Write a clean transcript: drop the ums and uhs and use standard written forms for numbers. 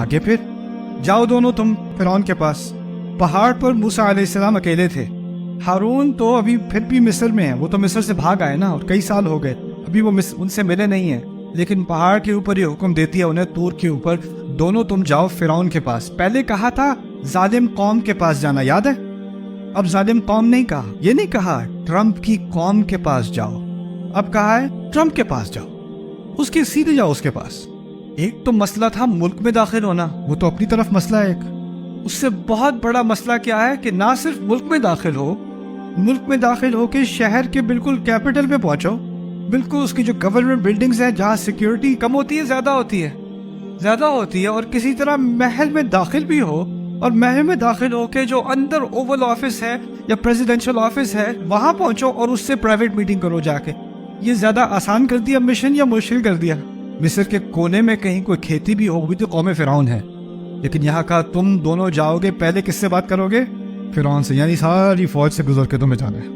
آگے پھر جاؤ دونوں تم فرعون کے پاس. پہاڑ پر موسیٰ علیہ السلام اکیلے تھے. ہارون تو ابھی پھر بھی مصر میں ہے, وہ تو مصر سے بھاگ آئے نا, اور کئی سال ہو گئے, ابھی وہ ان سے ملے نہیں ہیں. لیکن پہاڑ کے اوپر یہ حکم دیتی ہے انہیں, طور کے اوپر, دونوں تم جاؤ فرعون کے پاس. پہلے کہا تھا ظالم قوم کے پاس جانا, یاد ہے؟ اب ظالم قوم نہیں کہا, یہ نہیں کہا ٹرمپ کی قوم کے پاس جاؤ, اب کہا ہے ٹرمپ کے پاس جاؤ, اس کے سیدھے جاؤ اس کے پاس. ایک تو مسئلہ تھا ملک میں داخل ہونا, وہ تو اپنی طرف مسئلہ ہے ایک. اس سے بہت بڑا مسئلہ کیا ہے کہ نہ صرف ملک میں داخل ہو, ملک میں داخل ہو کے شہر کے بالکل کیپٹل پہ پہنچو, بالکل اس کی جو گورنمنٹ بلڈنگز ہیں جہاں سیکیورٹی کم ہوتی ہے زیادہ ہوتی ہے, اور کسی طرح محل میں داخل بھی ہو, اور محل میں داخل ہو کے جو اندر اوول آفس ہے یا پریزیڈنشل آفس ہے وہاں پہنچو اور اس سے پرائیویٹ میٹنگ کرو جا کے. یہ زیادہ آسان کر دیا مشن یا مشکل کر دیا؟ مصر کے کونے میں کہیں کوئی کھیتی بھی ہوگی تو قوم فرعون ہے, لیکن یہاں کا تم دونوں جاؤ گے, پہلے کس سے بات کرو گے؟ فرعون سے, یعنی ساری فوج سے گزر کے تمہیں جانا ہے.